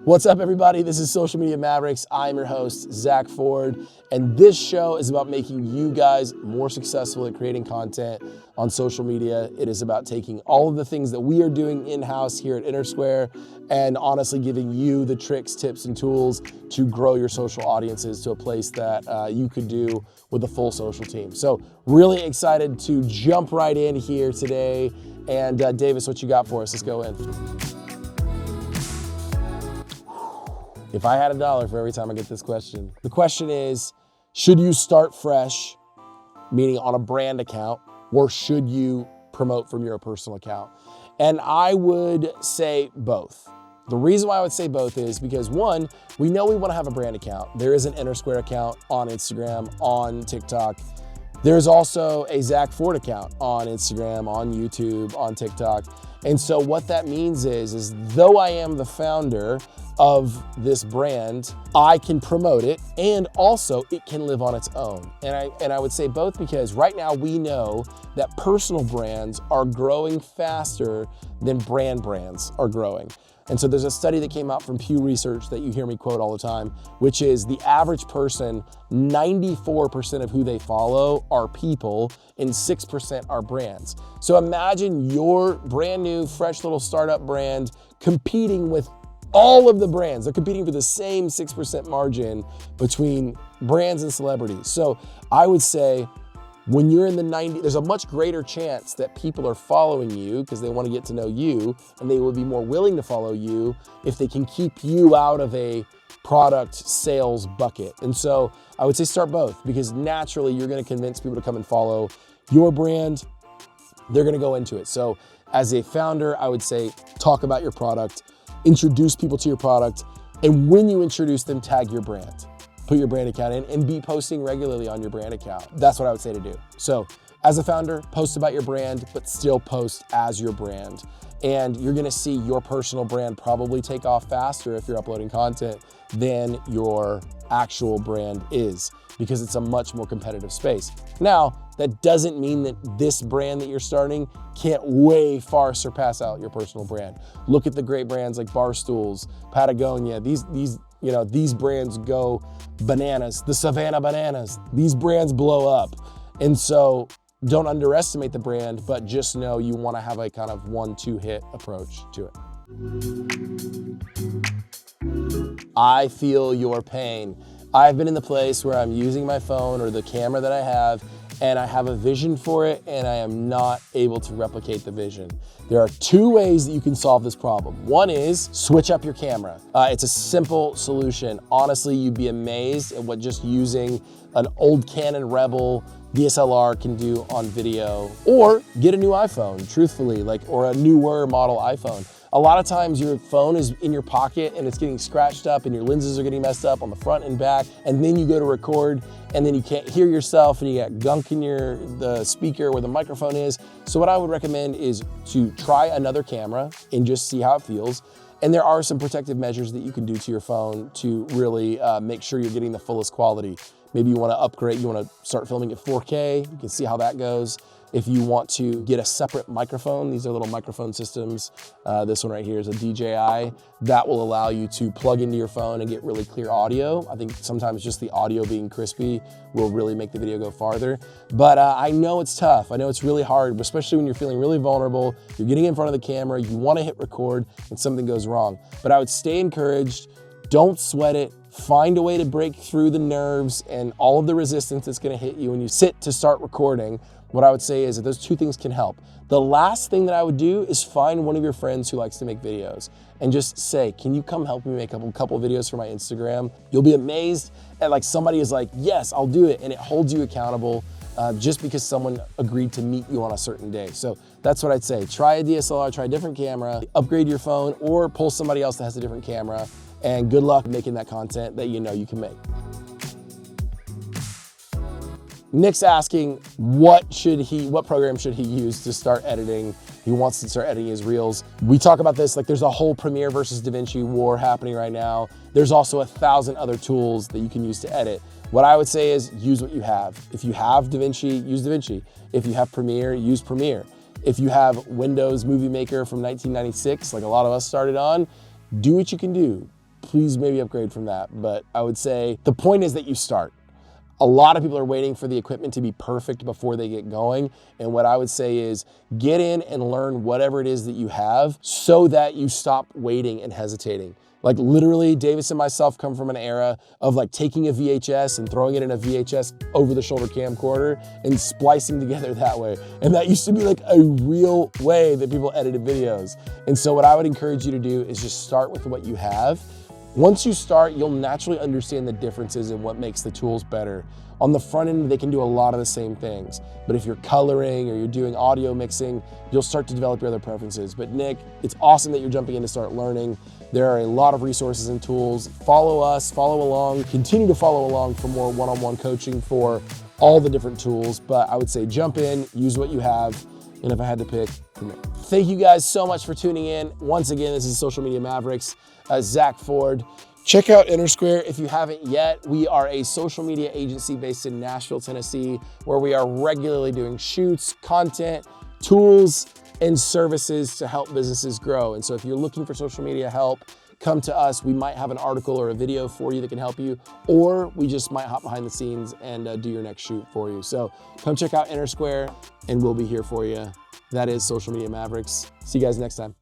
What's up, everybody? This is Social Media Mavericks. I'm your host, Zach Ford, and this show is about making you guys more successful at creating content on social media. It is about taking all of the things that we are doing in-house here at InnerSquare and honestly giving you the tricks, tips, and tools to grow your social audiences to a place that you could do with a full social team. So really excited to jump right in here today. And Davis, what you got for us? Let's go in. If I had $1 for every time I get this question, the question is, should you start fresh, meaning on a brand account, or should you promote from your personal account? And I would say both. The reason why I would say both is because one, we know we want to have a brand account. There is an InnerSquare account on Instagram, on TikTok. There's also a Zach Ford account on Instagram, on YouTube, on TikTok. And so what that means is though I am the founder of this brand, I can promote it and also it can live on its own. And I would say both because right now we know that personal brands are growing faster than brands are growing. And so there's a study that came out from Pew Research that you hear me quote all the time, which is the average person, 94% of who they follow are people and 6% are brands. So imagine your brand new, fresh little startup brand competing with all of the brands. They're competing for the same 6% margin between brands and celebrities. So I would say when you're in the 90, there's a much greater chance that people are following you because they want to get to know you, and they will be more willing to follow you if they can keep you out of a product sales bucket. And so I would say start both, because naturally you're going to convince people to come and follow your brand. They're going to go into it. So as a founder, I would say talk about your product, introduce people to your product, and when you introduce them, tag your brand. Put your brand account in and be posting regularly on your brand account. That's what I would say to do. So as a founder, post about your brand, but still post as your brand. And you're gonna see your personal brand probably take off faster if you're uploading content than your actual brand is, because it's a much more competitive space. Now, that doesn't mean that this brand that you're starting can't way far surpass out your personal brand. Look at the great brands like Barstools, Patagonia. These brands go bananas. The Savannah Bananas. These brands blow up. And so don't underestimate the brand, but just know you want to have a kind of 1-2 hit approach to it. I feel your pain. I've been in the place where I'm using my phone or the camera that I have, and I have a vision for it, and I am not able to replicate the vision. There are 2 ways that you can solve this problem. One is switch up your camera. It's a simple solution. Honestly, you'd be amazed at what just using an old Canon Rebel DSLR can do on video, or get a new iPhone, truthfully, or a newer model iPhone. A lot of times your phone is in your pocket and it's getting scratched up and your lenses are getting messed up on the front and back, and then you go to record and then you can't hear yourself and you got gunk in the speaker where the microphone is. So what I would recommend is to try another camera and just see how it feels. And there are some protective measures that you can do to your phone to really make sure you're getting the fullest quality. Maybe you want to upgrade, you want to start filming at 4K, you can see how that goes. If you want to get a separate microphone, these are little microphone systems. This one right here is a DJI. That will allow you to plug into your phone and get really clear audio. I think sometimes just the audio being crispy will really make the video go farther. But I know it's tough. I know it's really hard, especially when you're feeling really vulnerable. You're getting in front of the camera, you want to hit record, and something goes wrong. But I would stay encouraged. Don't sweat it. Find a way to break through the nerves and all of the resistance that's going to hit you when you sit to start recording. What I would say is that those 2 things can help. The last thing that I would do is find one of your friends who likes to make videos and just say, can you come help me make a couple videos for my Instagram? You'll be amazed at somebody is like, yes, I'll do it. And it holds you accountable just because someone agreed to meet you on a certain day. So that's what I'd say. Try a DSLR, try a different camera, upgrade your phone, or pull somebody else that has a different camera. And good luck making that content that you know you can make. Nick's asking what program should he use to start editing. He wants to start editing his reels. We talk about this, there's a whole Premiere versus DaVinci war happening right now. There's also 1,000 other tools that you can use to edit. What I would say is use what you have. If you have DaVinci, use DaVinci. If you have Premiere, use Premiere. If you have Windows Movie Maker from 1996, like a lot of us started on, do what you can do. please maybe upgrade from that. But I would say the point is that you start. A lot of people are waiting for the equipment to be perfect before they get going. And what I would say is get in and learn whatever it is that you have so that you stop waiting and hesitating. Like literally, Davis and myself come from an era of like taking a VHS and throwing it in a VHS over-the-shoulder camcorder and splicing together that way. And that used to be like a real way that people edited videos. And so what I would encourage you to do is just start with what you have. Once you start, you'll naturally understand the differences and what makes the tools better. On the front end, they can do a lot of the same things. But if you're coloring or you're doing audio mixing, you'll start to develop your other preferences. But Nick, it's awesome that you're jumping in to start learning. There are a lot of resources and tools. Follow us, follow along, continue to follow along for more one-on-one coaching for all the different tools. But I would say jump in, use what you have. And if I had to pick, thank you guys so much for tuning in. Once again, this is Social Media Mavericks, Zach Ford. Check out Intersquare if you haven't yet. We are a social media agency based in Nashville, Tennessee, where we are regularly doing shoots, content, tools, and services to help businesses grow. And so if you're looking for social media help, come to us. We might have an article or a video for you that can help you, or we just might hop behind the scenes and do your next shoot for you. So come check out Intersquare and we'll be here for you. That is Social Media Mavericks. See you guys next time.